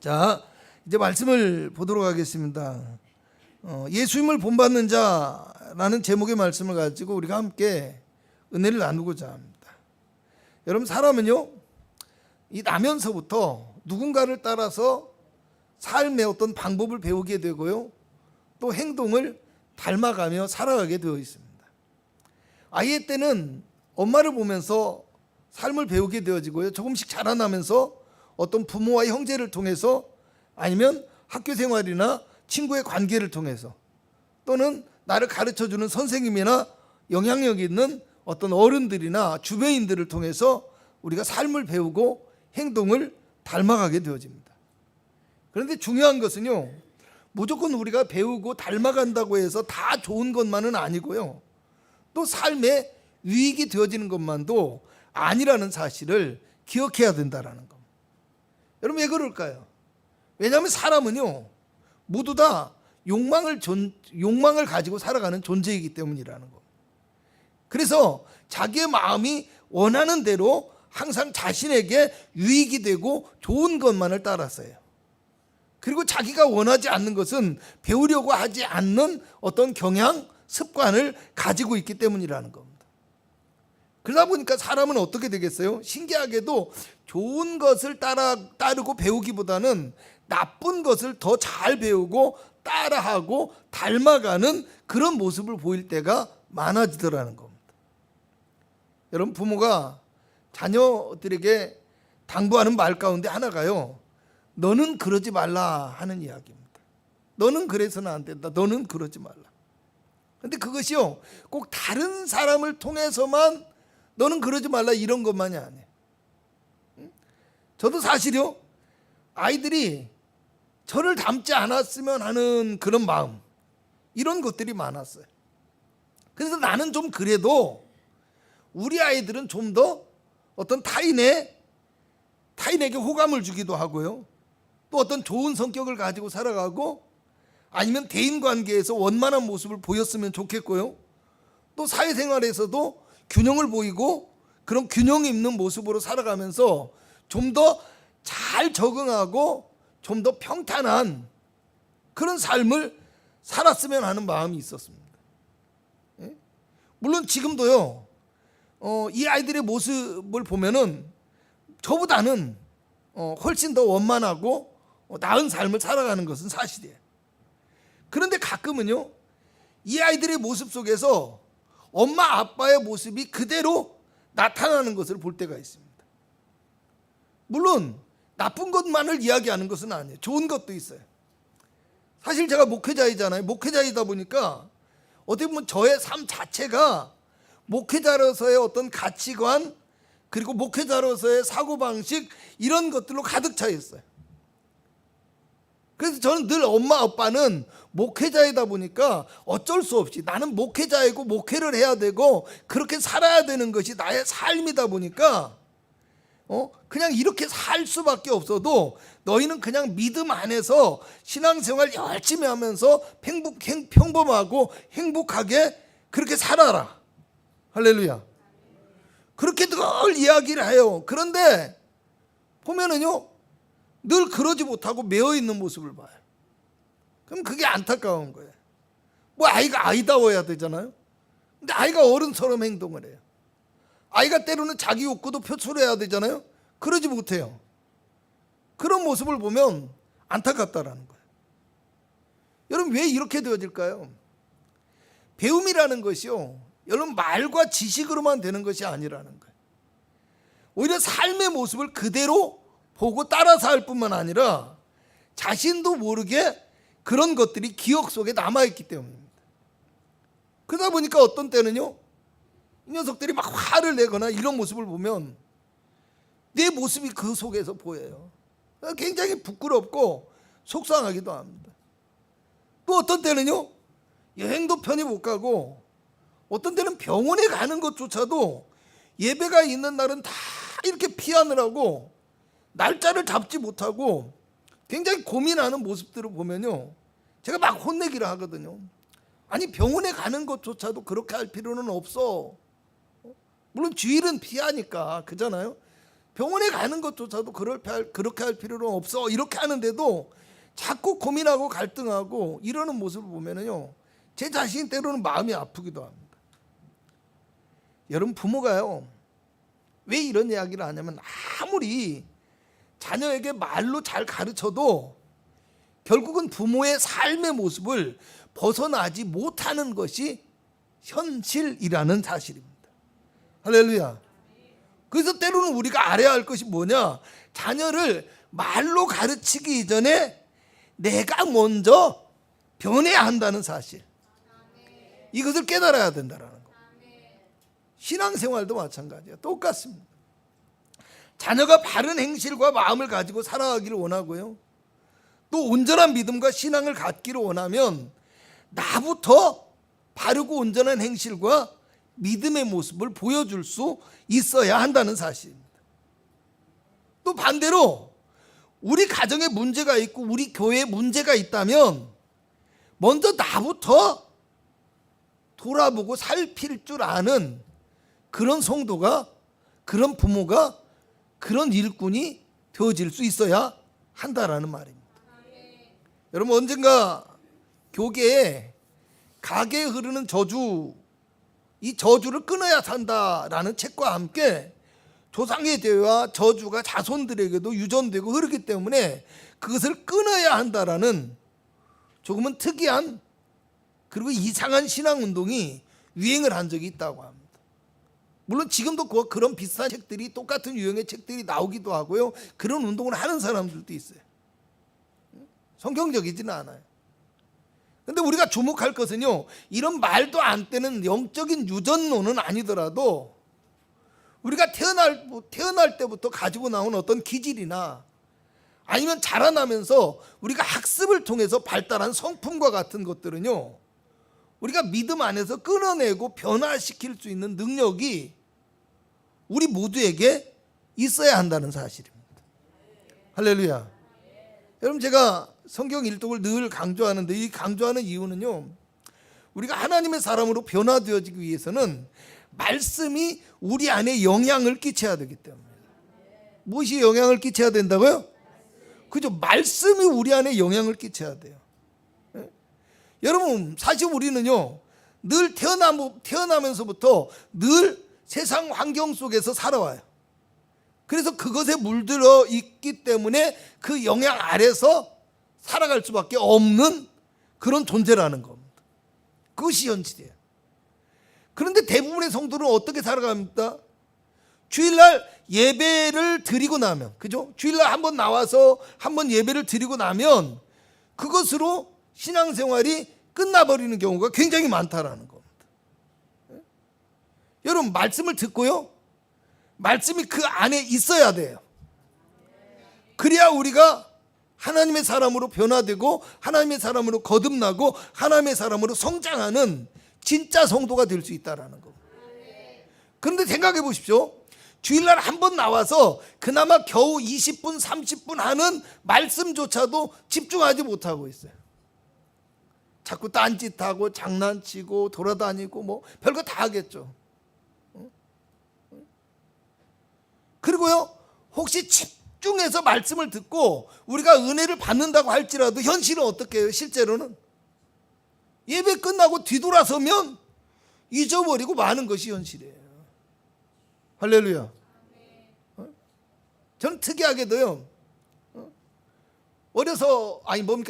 자, 이제 말씀을 보도록 하겠습니다. 예수님을 본받는 자라는 제목의 말씀을 가지고 우리가 함께 은혜를 나누고자 합니다. 여러분, 사람은요, 이 나면서부터 누군가를 따라서 삶의 어떤 방법을 배우게 되고요, 또 행동을 닮아가며 살아가게 되어 있습니다. 아이의 때는 엄마를 보면서 삶을 배우게 되어지고요, 조금씩 자라나면서 어떤 부모와 형제를 통해서, 아니면 학교 생활이나 친구의 관계를 통해서, 또는 나를 가르쳐주는 선생님이나 영향력 있는 어떤 어른들이나 주변인들을 통해서 우리가 삶을 배우고 행동을 닮아가게 되어집니다. 그런데 중요한 것은요, 무조건 우리가 배우고 닮아간다고 해서 다 좋은 것만은 아니고요, 또 삶의 유익이 되어지는 것만도 아니라는 사실을 기억해야 된다는 겁니다. 여러분, 왜 그럴까요? 왜냐하면 사람은요, 모두 다 욕망을 가지고 살아가는 존재이기 때문이라는 겁니다. 그래서 자기의 마음이 원하는 대로 항상 자신에게 유익이 되고 좋은 것만을 따라서요. 그리고 자기가 원하지 않는 것은 배우려고 하지 않는 어떤 경향, 습관을 가지고 있기 때문이라는 겁니다. 그러다 보니까 사람은 어떻게 되겠어요? 신기하게도 좋은 것을 따르고 배우기보다는 나쁜 것을 더 잘 배우고 따라하고 닮아가는 그런 모습을 보일 때가 많아지더라는 겁니다. 여러분, 부모가 자녀들에게 당부하는 말 가운데 하나가요, 너는 그러지 말라 하는 이야기입니다. 너는 그래서는 안 된다. 너는 그러지 말라. 그런데 그것이요, 꼭 다른 사람을 통해서만 너는 그러지 말라 이런 것만이 아니에요. 저도 사실요, 아이들이 저를 닮지 않았으면 하는 그런 마음, 이런 것들이 많았어요. 그래서 나는 좀 그래도 우리 아이들은 좀 더 어떤 타인에게 호감을 주기도 하고요, 또 어떤 좋은 성격을 가지고 살아가고, 아니면 대인관계에서 원만한 모습을 보였으면 좋겠고요, 또 사회생활에서도 균형을 보이고 그런 균형 있는 모습으로 살아가면서 좀 더 잘 적응하고 좀 더 평탄한 그런 삶을 살았으면 하는 마음이 있었습니다. 물론 지금도요, 이 아이들의 모습을 보면은 저보다는 훨씬 더 원만하고 나은 삶을 살아가는 것은 사실이에요. 그런데 가끔은요, 이 아이들의 모습 속에서 엄마 아빠의 모습이 그대로 나타나는 것을 볼 때가 있습니다. 물론 나쁜 것만을 이야기하는 것은 아니에요. 좋은 것도 있어요. 사실 제가 목회자이잖아요. 목회자이다 보니까 어떻게 보면 저의 삶 자체가 목회자로서의 어떤 가치관, 그리고 목회자로서의 사고방식, 이런 것들로 가득 차 있어요. 그래서 저는 늘 엄마 아빠는 목회자이다 보니까 어쩔 수 없이 나는 목회자이고 목회를 해야 되고 그렇게 살아야 되는 것이 나의 삶이다 보니까 그냥 이렇게 살 수밖에 없어도 너희는 그냥 믿음 안에서 신앙생활 열심히 하면서 평범하고 행복하게 그렇게 살아라. 할렐루야. 그렇게 늘 이야기를 해요. 그런데 보면은요, 늘 그러지 못하고 매어 있는 모습을 봐요. 그럼 그게 안타까운 거예요. 뭐 아이가 아이다워야 되잖아요. 근데 아이가 어른처럼 행동을 해요. 아이가 때로는 자기 욕구도 표출해야 되잖아요. 그러지 못해요. 그런 모습을 보면 안타깝다라는 거예요. 여러분, 왜 이렇게 되어질까요? 배움이라는 것이요, 여러분, 말과 지식으로만 되는 것이 아니라는 거예요. 오히려 삶의 모습을 그대로 보고 따라서 할 뿐만 아니라 자신도 모르게 그런 것들이 기억 속에 남아있기 때문입니다. 그러다 보니까 어떤 때는요, 이 녀석들이 막 화를 내거나 이런 모습을 보면 내 모습이 그 속에서 보여요. 굉장히 부끄럽고 속상하기도 합니다. 또 어떤 때는요, 여행도 편히 못 가고, 어떤 때는 병원에 가는 것조차도 예배가 있는 날은 다 이렇게 피하느라고 날짜를 잡지 못하고 굉장히 고민하는 모습들을 보면요, 제가 막 혼내기를 하거든요. 아니, 병원에 가는 것조차도 그렇게 할 필요는 없어. 물론 주일은 피하니까 그잖아요. 병원에 가는 것조차도 그렇게 할 필요는 없어 이렇게 하는데도 자꾸 고민하고 갈등하고 이러는 모습을 보면은요, 제 자신이 때로는 마음이 아프기도 합니다. 여러분, 부모가요 왜 이런 이야기를 하냐면, 아무리 자녀에게 말로 잘 가르쳐도 결국은 부모의 삶의 모습을 벗어나지 못하는 것이 현실이라는 사실입니다. 할렐루야. 그래서 때로는 우리가 알아야 할 것이 뭐냐, 자녀를 말로 가르치기 이전에 내가 먼저 변해야 한다는 사실, 이것을 깨달아야 된다는 거. 신앙생활도 마찬가지예요. 똑같습니다. 자녀가 바른 행실과 마음을 가지고 살아가기를 원하고요, 또 온전한 믿음과 신앙을 갖기를 원하면 나부터 바르고 온전한 행실과 믿음의 모습을 보여줄 수 있어야 한다는 사실입니다. 또 반대로 우리 가정에 문제가 있고 우리 교회에 문제가 있다면 먼저 나부터 돌아보고 살필 줄 아는 그런 성도가, 그런 부모가, 그런 일꾼이 되어질 수 있어야 한다라는 말입니다. 여러분, 언젠가 교계에 가게에 흐르는 저주, 이 저주를 끊어야 산다라는 책과 함께 조상의 죄와 저주가 자손들에게도 유전되고 흐르기 때문에 그것을 끊어야 한다라는 조금은 특이한 그리고 이상한 신앙운동이 유행을 한 적이 있다고 합니다. 물론 지금도 그런 비슷한 책들이, 똑같은 유형의 책들이 나오기도 하고요, 그런 운동을 하는 사람들도 있어요. 성경적이지는 않아요. 그런데 우리가 주목할 것은요, 이런 말도 안 되는 영적인 유전론은 아니더라도 우리가 태어날 때부터 가지고 나온 어떤 기질이나 아니면 자라나면서 우리가 학습을 통해서 발달한 성품과 같은 것들은요, 우리가 믿음 안에서 끊어내고 변화시킬 수 있는 능력이 우리 모두에게 있어야 한다는 사실입니다. 할렐루야. 여러분, 제가 성경 일독을 늘 강조하는데, 이 강조하는 이유는요, 우리가 하나님의 사람으로 변화되어지기 위해서는 말씀이 우리 안에 영향을 끼쳐야 되기 때문에. 무엇이 영향을 끼쳐야 된다고요? 그죠? 말씀이 우리 안에 영향을 끼쳐야 돼요. 네? 여러분, 사실 우리는요, 늘 태어나면서부터 늘 세상 환경 속에서 살아와요. 그래서 그것에 물들어 있기 때문에 그 영향 아래서 살아갈 수밖에 없는 그런 존재라는 겁니다. 그것이 현실이에요. 그런데 대부분의 성도는 어떻게 살아갑니까? 주일날 예배를 드리고 나면, 그죠? 주일날 한번 나와서 한번 예배를 드리고 나면 그것으로 신앙생활이 끝나버리는 경우가 굉장히 많다라는 겁니다. 여러분, 말씀을 듣고요, 말씀이 그 안에 있어야 돼요. 그래야 우리가 하나님의 사람으로 변화되고 하나님의 사람으로 거듭나고 하나님의 사람으로 성장하는 진짜 성도가 될 수 있다는 겁니다. 그런데 생각해 보십시오. 주일날 한번 나와서 그나마 겨우 20분 30분 하는 말씀조차도 집중하지 못하고 있어요. 자꾸 딴짓하고 장난치고 돌아다니고 뭐 별거 다 하겠죠. 그리고요, 혹시 집중해서 말씀을 듣고 우리가 은혜를 받는다고 할지라도 현실은 어떻게 해요? 실제로는 예배 끝나고 뒤돌아서면 잊어버리고 마는 것이 현실이에요. 할렐루야. 저는 특이하게도요, 어려서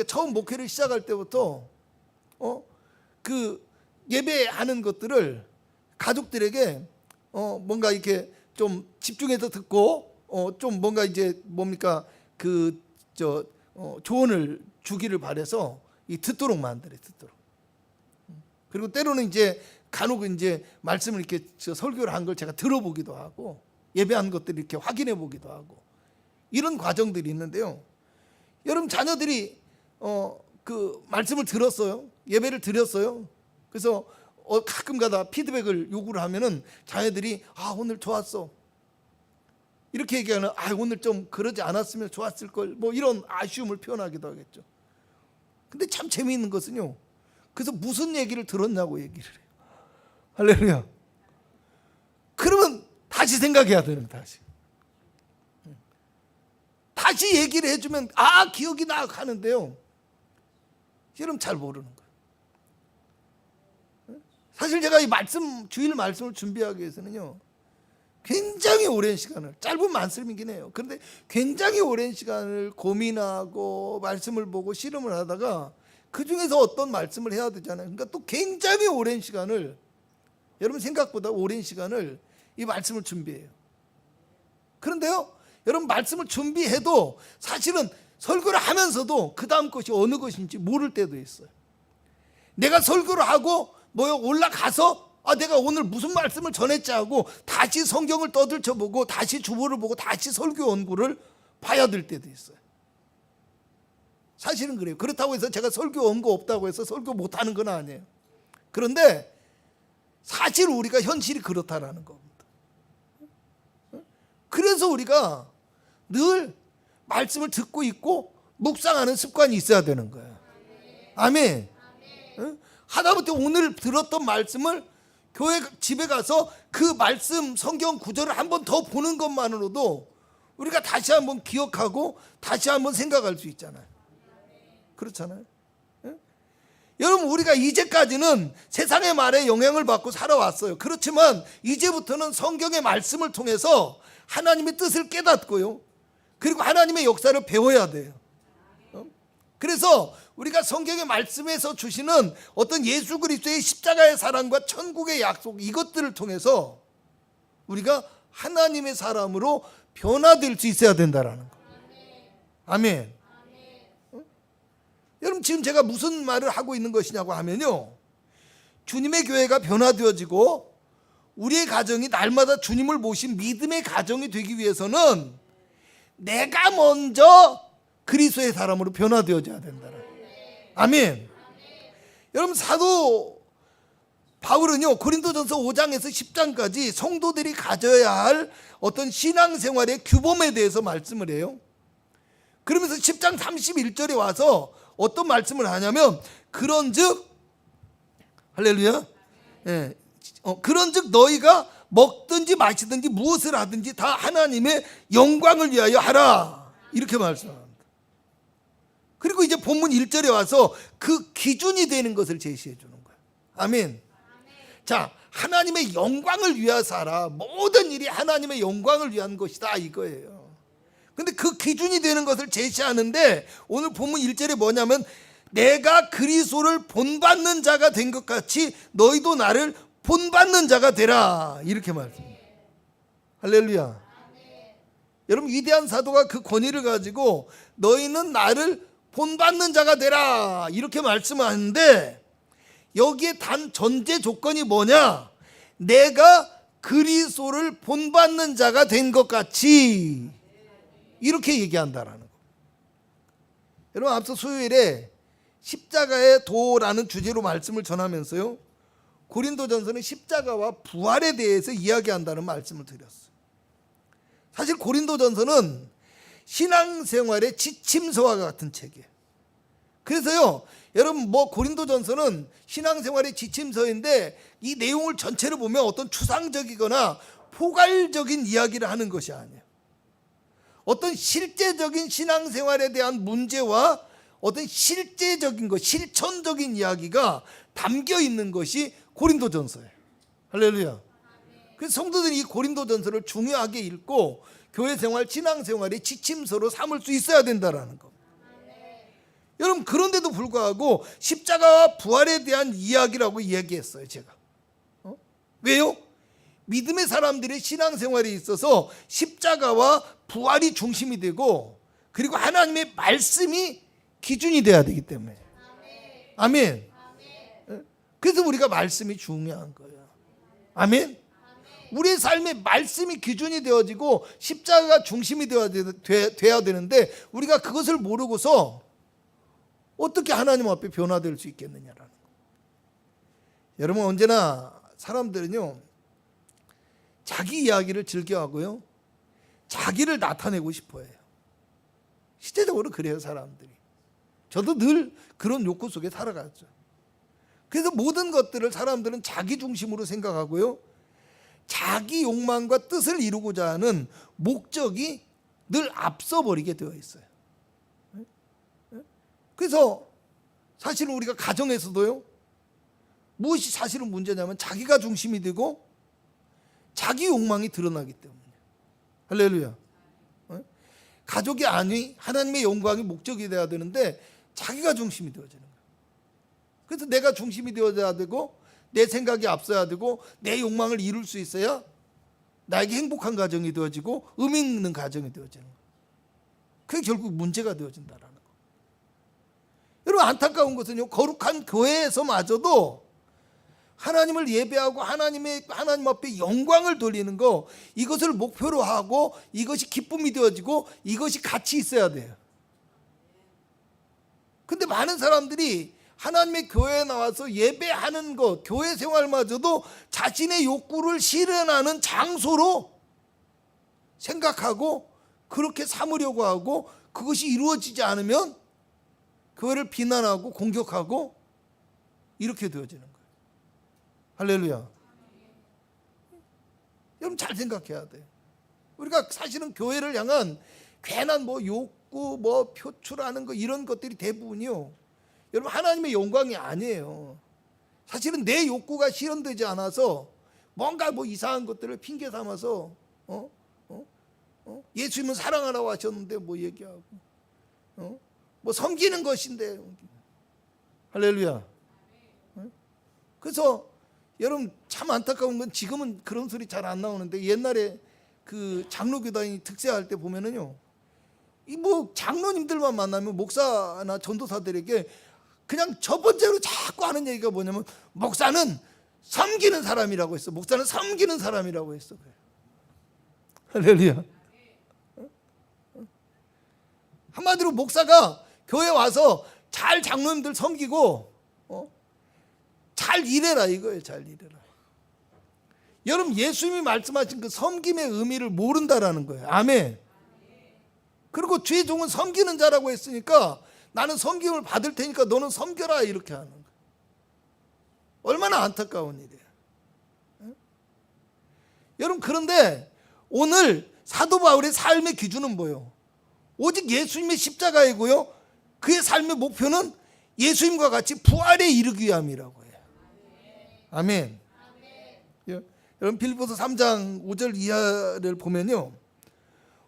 처음 목회를 시작할 때부터 그 예배하는 것들을 가족들에게 뭔가 이렇게 좀 집중해서 듣고 좀 뭔가 이제 조언을 주기를 바라서 듣도록 만들어요. 듣도록. 그리고 때로는 이제 간혹 이제 말씀을 이렇게 설교를 한 걸 제가 들어보기도 하고 예배한 것들을 이렇게 확인해 보기도 하고 이런 과정들이 있는데요. 여러분, 자녀들이 그 말씀을 들었어요. 예배를 드렸어요. 그래서 가끔가다 피드백을 요구를 하면은 자녀들이 오늘 좋았어 이렇게 얘기하는, 오늘 좀 그러지 않았으면 좋았을 걸, 뭐 이런 아쉬움을 표현하기도 하겠죠. 근데 참 재미있는 것은요, 그래서 무슨 얘기를 들었냐고 얘기를 해요. 할렐루야. 그러면 다시 생각해야 되는, 다시 다시 얘기를 해주면 기억이 나 하는데요, 여러분 잘 모르는 거예요. 사실 제가 이 주일 말씀을 준비하기 위해서는요, 굉장히 오랜 시간을, 짧은 말씀이긴 해요. 그런데 굉장히 오랜 시간을 고민하고 말씀을 보고 실험을 하다가 그 중에서 어떤 말씀을 해야 되잖아요. 그러니까 또 굉장히 오랜 시간을, 여러분 생각보다 오랜 시간을 이 말씀을 준비해요. 그런데요, 여러분 말씀을 준비해도 사실은 설교를 하면서도 그 다음 것이 어느 것인지 모를 때도 있어요. 내가 설교를 하고 올라가서 내가 오늘 무슨 말씀을 전했지 하고 다시 성경을 떠들쳐보고 다시 주보를 보고 다시 설교 원고를 봐야 될 때도 있어요. 사실은 그래요. 그렇다고 해서 제가 설교 원고 없다고 해서 설교 못하는 건 아니에요. 그런데 사실 우리가 현실이 그렇다라는 겁니다. 그래서 우리가 늘 말씀을 듣고 있고 묵상하는 습관이 있어야 되는 거예요. 아멘. 하다못해 오늘 들었던 말씀을 교회 집에 가서 그 말씀 성경 구절을 한 번 더 보는 것만으로도 우리가 다시 한번 기억하고 다시 한번 생각할 수 있잖아요. 그렇잖아요. 여러분, 우리가 이제까지는 세상의 말에 영향을 받고 살아왔어요. 그렇지만 이제부터는 성경의 말씀을 통해서 하나님의 뜻을 깨닫고요, 그리고 하나님의 역사를 배워야 돼요. 그래서 우리가 성경의 말씀에서 주시는 어떤 예수 그리스도의 십자가의 사랑과 천국의 약속, 이것들을 통해서 우리가 하나님의 사람으로 변화될 수 있어야 된다라는 거. 아멘. 여러분, 지금 제가 무슨 말을 하고 있는 것이냐고 하면요, 주님의 교회가 변화되어지고 우리의 가정이 날마다 주님을 모신 믿음의 가정이 되기 위해서는 내가 먼저 그리스도의 사람으로 변화되어져야 된다는. 아멘. 여러분, 사도 바울은요, 고린도전서 5장에서 10장까지 성도들이 가져야 할 어떤 신앙생활의 규범에 대해서 말씀을 해요. 그러면서 10장 31절에 와서 어떤 말씀을 하냐면, 그런즉 할렐루야, 그런즉 너희가 먹든지 마시든지 무엇을 하든지 다 하나님의 영광을 위하여 하라, 이렇게 말씀합니다. 그리고 이제 본문 1절에 와서 그 기준이 되는 것을 제시해 주는 거예요. 아멘. 자, 하나님의 영광을 위해서 하라. 모든 일이 하나님의 영광을 위한 것이다, 이거예요. 근데 그 기준이 되는 것을 제시하는데, 오늘 본문 1절에 뭐냐면, 내가 그리스도를 본받는 자가 된 것 같이 너희도 나를 본받는 자가 되라, 이렇게 말씀합니다. 할렐루야. 여러분, 위대한 사도가 그 권위를 가지고 너희는 나를 본받는 자가 되라, 이렇게 말씀하는데, 여기에 단 전제 조건이 뭐냐? 내가 그리스도를 본받는 자가 된 것 같이, 이렇게 얘기한다라는 거. 여러분, 앞서 수요일에 십자가의 도라는 주제로 말씀을 전하면서요, 고린도전서는 십자가와 부활에 대해서 이야기한다는 말씀을 드렸어요. 사실 고린도전서는 신앙생활의 지침서와 같은 책이에요. 그래서요, 여러분, 고린도전서는 신앙생활의 지침서인데 이 내용을 전체를 보면 어떤 추상적이거나 포괄적인 이야기를 하는 것이 아니에요. 어떤 실제적인 신앙생활에 대한 문제와 어떤 실제적인 것, 실천적인 이야기가 담겨 있는 것이 고린도전서예요. 할렐루야. 그래서 성도들이 이 고린도전서를 중요하게 읽고 교회 생활, 신앙생활의 지침서로 삼을 수 있어야 된다라는 거. 여러분, 그런데도 불구하고 십자가와 부활에 대한 이야기라고 이야기했어요, 제가. 왜요? 믿음의 사람들의 신앙생활에 있어서 십자가와 부활이 중심이 되고, 그리고 하나님의 말씀이 기준이 돼야 되기 때문에. 아멘. 그래서 우리가 말씀이 중요한 거예요. 아멘. 우리의 삶에 말씀이 기준이 되어지고 십자가가 중심이 돼야 되는데, 우리가 그것을 모르고서 어떻게 하나님 앞에 변화될 수 있겠느냐라는 거. 여러분, 언제나 사람들은요, 자기 이야기를 즐겨하고요, 자기를 나타내고 싶어 해요. 실제적으로 그래요, 사람들이. 저도 늘 그런 욕구 속에 살아갔죠. 그래서 모든 것들을 사람들은 자기 중심으로 생각하고요, 자기 욕망과 뜻을 이루고자 하는 목적이 늘 앞서버리게 되어 있어요. 그래서 사실은 우리가 가정에서도요, 무엇이 사실은 문제냐면 자기가 중심이 되고 자기 욕망이 드러나기 때문이에요. 할렐루야. 가족이 아니 하나님의 영광이 목적이 되어야 되는데 자기가 중심이 되어지는 거예요. 그래서 내가 중심이 되어야 되고 내 생각이 앞서야 되고 내 욕망을 이룰 수 있어야 나에게 행복한 가정이 되어지고 의미 있는 가정이 되어지는 거예요. 그게 결국 문제가 되어진다라는 거예요. 여러분, 안타까운 것은요, 거룩한 교회에서마저도 하나님을 예배하고 하나님 앞에 영광을 돌리는 거, 이것을 목표로 하고 이것이 기쁨이 되어지고 이것이 같이 있어야 돼요. 근데 많은 사람들이 하나님의 교회에 나와서 예배하는 것, 교회 생활마저도 자신의 욕구를 실현하는 장소로 생각하고 그렇게 삼으려고 하고, 그것이 이루어지지 않으면 교회를 비난하고 공격하고 이렇게 되어지는 거예요. 할렐루야. 여러분, 잘 생각해야 돼요. 우리가 사실은 교회를 향한 괜한 욕구, 표출하는 거, 이런 것들이 대부분이요, 여러분, 하나님의 영광이 아니에요. 사실은 내 욕구가 실현되지 않아서 뭔가 이상한 것들을 핑계 삼아서 예수님은 사랑하라고 하셨는데 얘기하고 섬기는 것인데. 할렐루야. 그래서 여러분, 참 안타까운 건 지금은 그런 소리 잘 안 나오는데, 옛날에 그 장로교단이 특세할 때 보면은요, 장로님들만 만나면 목사나 전도사들에게 그냥 첫 번째로 자꾸 하는 얘기가 뭐냐면, 목사는 섬기는 사람이라고 했어. 목사는 섬기는 사람이라고 했어. 할렐루야. 한마디로 목사가 교회 와서 잘 장로님들 섬기고 잘 일해라 이거예요. 잘 일해라. 여러분, 예수님이 말씀하신 그 섬김의 의미를 모른다라는 거예요. 아멘. 그리고 주의 종은 섬기는 자라고 했으니까 나는 섬김을 받을 테니까 너는 섬겨라, 이렇게 하는 거예요. 얼마나 안타까운 일이에요. 여러분, 그런데 오늘 사도 바울의 삶의 기준은 뭐예요? 오직 예수님의 십자가이고요, 그의 삶의 목표는 예수님과 같이 부활에 이르기 위함이라고 해요. 아멘. 여러분, 빌립보서 3장 5절 이하를 보면요,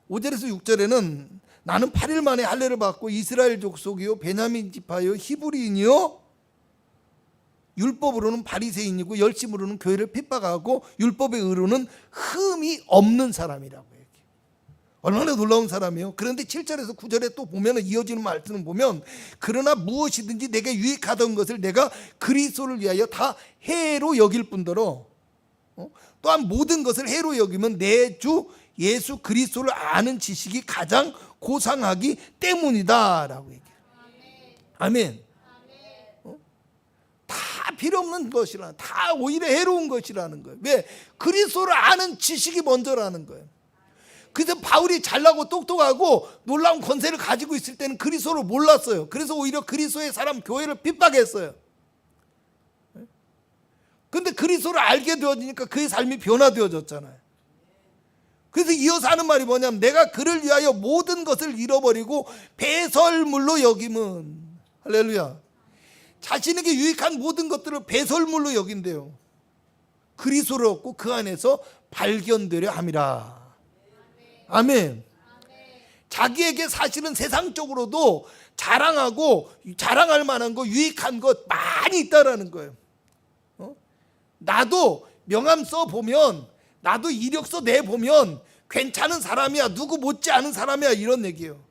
5절에서 6절에는 나는 8일 만에 할례를 받고 이스라엘 족속이요 베냐민 지파요 히브리인이요 율법으로는 바리새인이고 열심으로는 교회를 핍박하고 율법의 의로는 흠이 없는 사람이라고 얘기해요. 얼마나 놀라운 사람이에요. 그런데 7절에서 9절에 또 보면, 이어지는 말씀을 보면, 그러나 무엇이든지 내게 유익하던 것을 내가 그리스도를 위하여 다 해로 여길 뿐더러 또한 모든 것을 해로 여기면 내 주 예수 그리스도를 아는 지식이 가장 고상하기 때문이다 라고 얘기해요. 아멘. 다 필요 없는 것이라, 다 오히려 해로운 것이라는 거예요. 왜? 그리스도를 아는 지식이 먼저라는 거예요. 그래서 바울이 잘나고 똑똑하고 놀라운 권세를 가지고 있을 때는 그리스도를 몰랐어요. 그래서 오히려 그리스도의 사람 교회를 핍박했어요. 근데 그리스도를 알게 되어지니까 그의 삶이 변화되어졌잖아요. 그래서 이어서 하는 말이 뭐냐면, 내가 그를 위하여 모든 것을 잃어버리고 배설물로 여김은, 할렐루야, 자신에게 유익한 모든 것들을 배설물로 여긴대요. 그리스도를 얻고 그 안에서 발견되려 함이라. 아멘. 자기에게 사실은 세상적으로도 자랑하고 자랑할 만한 거, 유익한 것 많이 있다라는 거예요. 나도 명함 써보면, 나도 이력서 내보면 괜찮은 사람이야, 누구 못지않은 사람이야, 이런 얘기예요.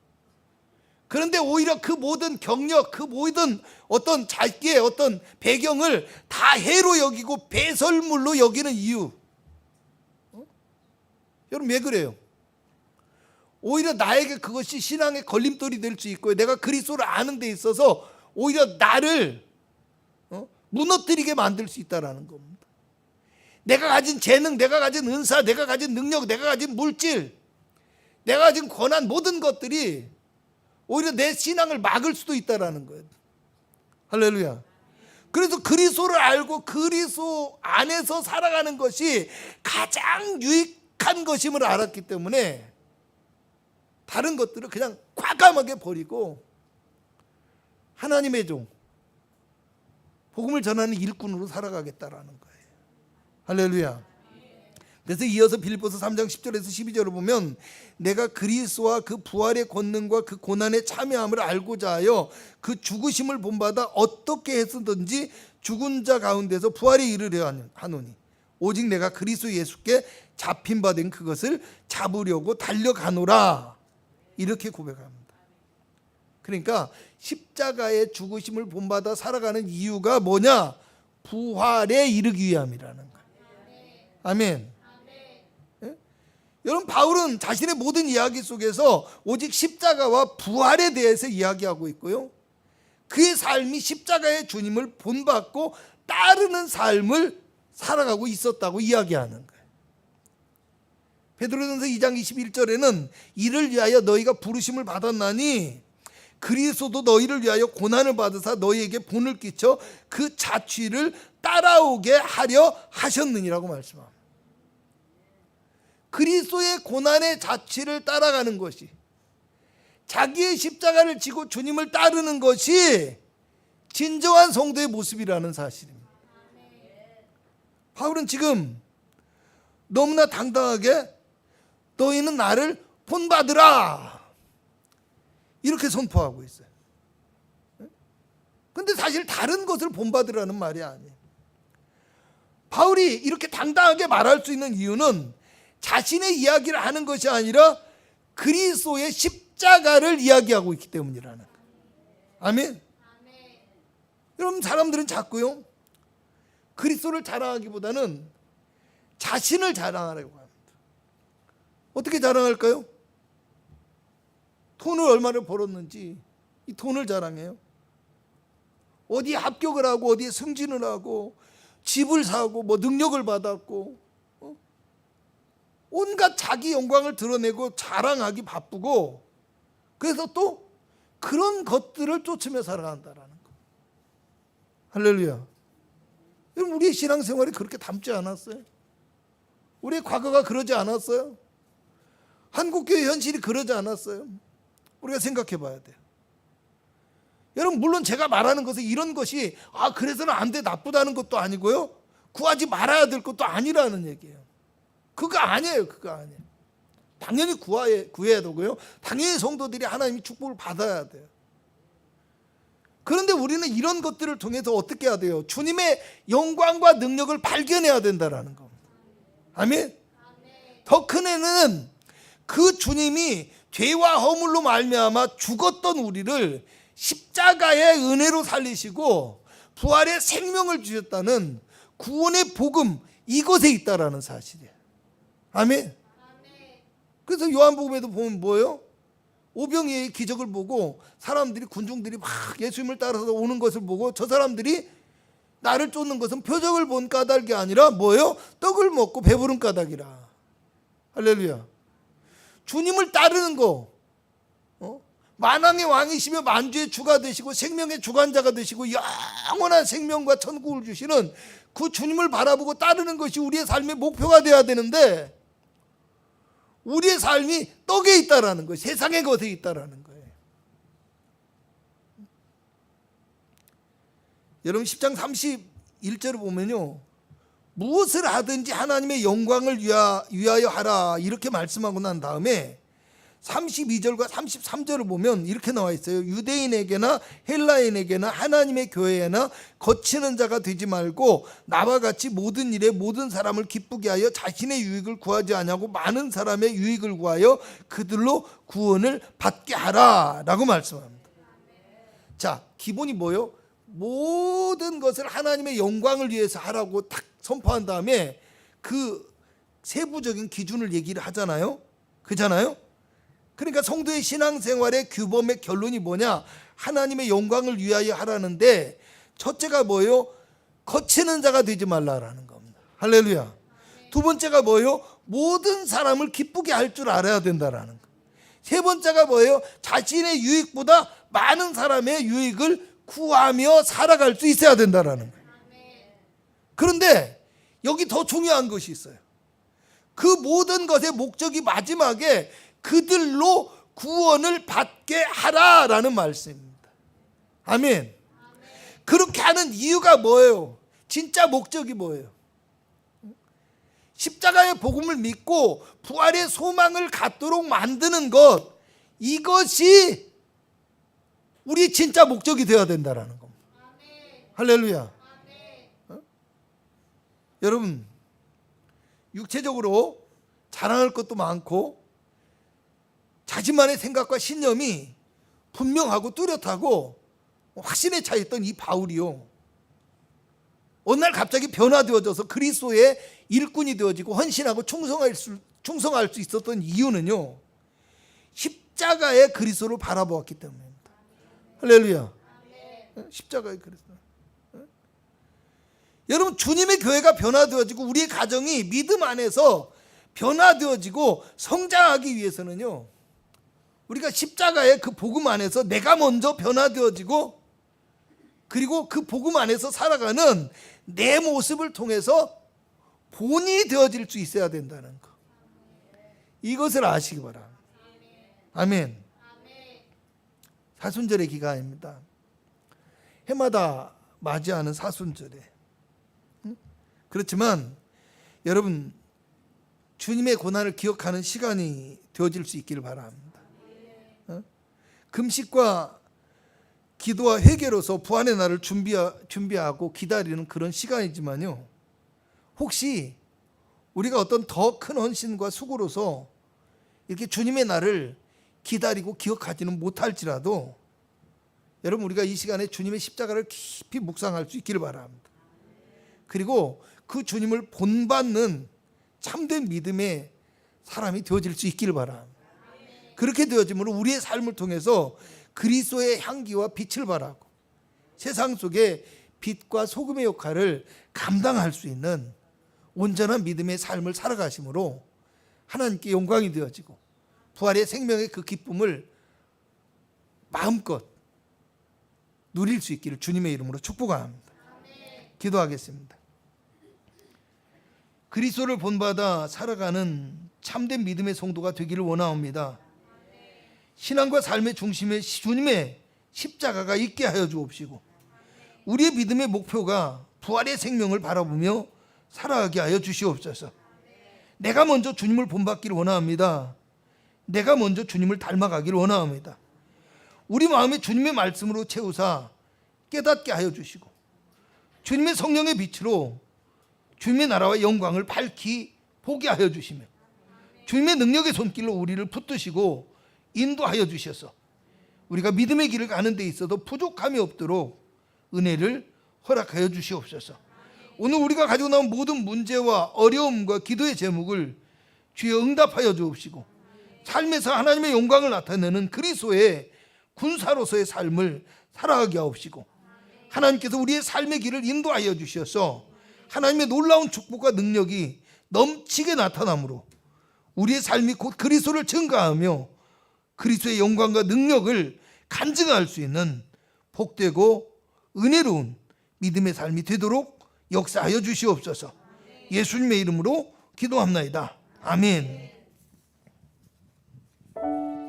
그런데 오히려 그 모든 경력, 그 모든 어떤 자기의 어떤 배경을 다 해로 여기고 배설물로 여기는 이유, 여러분, 왜 그래요? 오히려 나에게 그것이 신앙의 걸림돌이 될 수 있고요, 내가 그리스도를 아는 데 있어서 오히려 나를 무너뜨리게 만들 수 있다는 겁니다. 내가 가진 재능, 내가 가진 은사, 내가 가진 능력, 내가 가진 물질, 내가 가진 권한, 모든 것들이 오히려 내 신앙을 막을 수도 있다는 거예요. 할렐루야. 그래서 그리스도를 알고 그리스도 안에서 살아가는 것이 가장 유익한 것임을 알았기 때문에 다른 것들을 그냥 과감하게 버리고 하나님의 종, 복음을 전하는 일꾼으로 살아가겠다라는 거예요. 할렐루야. 그래서 이어서 빌립보서 3장 10절에서 12절을 보면 내가 그리스도와 그 부활의 권능과 그 고난에 참여함을 알고자 하여 그 죽으심을 본받아 어떻게 했든지 죽은 자 가운데서 부활에 이르려 하노니 오직 내가 그리스도 예수께 잡힌 바 된 그것을 잡으려고 달려가노라. 이렇게 고백합니다. 그러니까 십자가의 죽으심을 본받아 살아가는 이유가 뭐냐? 부활에 이르기 위함이라는 거예요. 아멘. 예? 여러분, 바울은 자신의 모든 이야기 속에서 오직 십자가와 부활에 대해서 이야기하고 있고요, 그의 삶이 십자가의 주님을 본받고 따르는 삶을 살아가고 있었다고 이야기하는 거예요. 베드로전서 2장 21절에는 이를 위하여 너희가 부르심을 받았나니 그리스도도 너희를 위하여 고난을 받으사 너희에게 본을 끼쳐 그 자취를 따라오게 하려 하셨느니라고 말씀합니다. 그리스도의 고난의 자취를 따라가는 것이, 자기의 십자가를 지고 주님을 따르는 것이 진정한 성도의 모습이라는 사실입니다. 바울은 지금 너무나 당당하게 너희는 나를 본받으라 이렇게 선포하고 있어요. 근데 사실 다른 것을 본받으라는 말이 아니에요. 바울이 이렇게 당당하게 말할 수 있는 이유는 자신의 이야기를 하는 것이 아니라 그리스도의 십자가를 이야기하고 있기 때문이라는 거예요. 아멘. 여러분, 사람들은 자꾸요 그리스도를 자랑하기보다는 자신을 자랑하려고 합니다. 어떻게 자랑할까요? 돈을 얼마를 벌었는지 이 돈을 자랑해요. 어디에 합격을 하고 어디에 승진을 하고 집을 사고 뭐 능력을 받았고 온갖 자기 영광을 드러내고 자랑하기 바쁘고, 그래서 또 그런 것들을 쫓으며 살아간다라는 거. 할렐루야. 여러분, 우리의 신앙생활이 그렇게 닮지 않았어요? 우리의 과거가 그러지 않았어요? 한국교회 현실이 그러지 않았어요? 우리가 생각해 봐야 돼요. 여러분, 물론 제가 말하는 것은 이런 것이 그래서는 안 돼, 나쁘다는 것도 아니고요, 구하지 말아야 될 것도 아니라는 얘기예요. 그거 아니에요. 그거 아니에요. 당연히 구해야 되고요, 당연히 성도들이 하나님의 축복을 받아야 돼요. 그런데 우리는 이런 것들을 통해서 어떻게 해야 돼요? 주님의 영광과 능력을 발견해야 된다라는 겁니다. 아멘. 더 큰 애는 그 주님이 죄와 허물로 말미암아 죽었던 우리를 십자가의 은혜로 살리시고 부활의 생명을 주셨다는 구원의 복음, 이것에 있다라는 사실이에요. 아멘. 그래서 요한복음에도 보면 뭐예요? 오병이의 기적을 보고 사람들이, 군중들이 막 예수님을 따라서 오는 것을 보고 저 사람들이 나를 쫓는 것은 표적을 본 까닭이 아니라 뭐예요? 떡을 먹고 배부른 까닭이라. 할렐루야. 주님을 따르는 거, 만왕의 왕이시며 만주의 주가 되시고 생명의 주관자가 되시고 영원한 생명과 천국을 주시는 그 주님을 바라보고 따르는 것이 우리의 삶의 목표가 되어야 되는데, 우리의 삶이 떡에 있다라는 거예요. 세상의 것에 있다라는 거예요. 여러분, 10장 31절을 보면요, 무엇을 하든지 하나님의 영광을 위하여 하라 이렇게 말씀하고 난 다음에 32절과 33절을 보면 이렇게 나와 있어요. 유대인에게나 헬라인에게나 하나님의 교회에나 거치는 자가 되지 말고 나와 같이 모든 일에 모든 사람을 기쁘게 하여 자신의 유익을 구하지 아니하고 많은 사람의 유익을 구하여 그들로 구원을 받게 하라 라고 말씀합니다. 자, 기본이 뭐예요? 모든 것을 하나님의 영광을 위해서 하라고 딱 선포한 다음에 그 세부적인 기준을 얘기를 하잖아요. 그잖아요. 그러니까 성도의 신앙생활의 규범의 결론이 뭐냐? 하나님의 영광을 위하여 하라는데, 첫째가 뭐예요? 거치는 자가 되지 말라라는 겁니다. 할렐루야. 두 번째가 뭐예요? 모든 사람을 기쁘게 할 줄 알아야 된다라는 거. 세 번째가 뭐예요? 자신의 유익보다 많은 사람의 유익을 구하며 살아갈 수 있어야 된다라는 거예요. 그런데 여기 더 중요한 것이 있어요. 그 모든 것의 목적이 마지막에 그들로 구원을 받게 하라라는 말씀입니다. 아멘. 그렇게 하는 이유가 뭐예요? 진짜 목적이 뭐예요? 십자가의 복음을 믿고 부활의 소망을 갖도록 만드는 것, 이것이 우리 진짜 목적이 되어야 된다는 겁니다. 할렐루야. 여러분, 육체적으로 자랑할 것도 많고 자신만의 생각과 신념이 분명하고 뚜렷하고 확신에 차 있던 이 바울이요, 어느 날 갑자기 변화되어져서 그리스도의 일꾼이 되어지고 헌신하고 충성할 수 있었던 이유는요, 십자가의 그리스도를 바라보았기 때문입니다. 할렐루야. 십자가의 그리스도. 여러분, 주님의 교회가 변화되어지고 우리의 가정이 믿음 안에서 변화되어지고 성장하기 위해서는요, 우리가 십자가의 그 복음 안에서 내가 먼저 변화되어지고, 그리고 그 복음 안에서 살아가는 내 모습을 통해서 본이 되어질 수 있어야 된다는 것, 이것을 아시기 바랍니다. 아멘. 사순절의 기간입니다. 해마다 맞이하는 사순절에, 그렇지만 여러분, 주님의 고난을 기억하는 시간이 되어질 수 있기를 바랍니다. 금식과 기도와 회개로서 부활의 날을 준비하고 기다리는 그런 시간이지만요, 혹시 우리가 어떤 더 큰 헌신과 수고로서 이렇게 주님의 날을 기다리고 기억하지는 못할지라도, 여러분, 우리가 이 시간에 주님의 십자가를 깊이 묵상할 수 있기를 바랍니다. 그리고 그 주님을 본받는 참된 믿음의 사람이 되어질 수 있기를 바랍니다. 그렇게 되어짐으로 우리의 삶을 통해서 그리스도의 향기와 빛을 발하고 세상 속에 빛과 소금의 역할을 감당할 수 있는 온전한 믿음의 삶을 살아가심으로 하나님께 영광이 되어지고 부활의 생명의 그 기쁨을 마음껏 누릴 수 있기를 주님의 이름으로 축복합니다. 기도하겠습니다. 그리스도를 본받아 살아가는 참된 믿음의 성도가 되기를 원하옵니다. 신앙과 삶의 중심에 주님의 십자가가 있게 하여 주옵시고, 우리의 믿음의 목표가 부활의 생명을 바라보며 살아가게 하여 주시옵소서. 내가 먼저 주님을 본받기를 원합니다. 내가 먼저 주님을 닮아가기를 원합니다. 우리 마음에 주님의 말씀으로 채우사 깨닫게 하여 주시고, 주님의 성령의 빛으로 주님의 나라와 영광을 밝히 보게 하여 주시며, 주님의 능력의 손길로 우리를 붙드시고 인도하여 주셔서 우리가 믿음의 길을 가는 데 있어도 부족함이 없도록 은혜를 허락하여 주시옵소서. 오늘 우리가 가지고 나온 모든 문제와 어려움과 기도의 제목을 주여 응답하여 주옵시고, 삶에서 하나님의 영광을 나타내는 그리스도의 군사로서의 삶을 살아가게 하옵시고, 하나님께서 우리의 삶의 길을 인도하여 주셔서 하나님의 놀라운 축복과 능력이 넘치게 나타나므로 우리의 삶이 곧 그리스도를 증거하며 그리스도의 영광과 능력을 간증할 수 있는 복되고 은혜로운 믿음의 삶이 되도록 역사하여 주시옵소서. 예수님의 이름으로 기도합나이다. 아멘.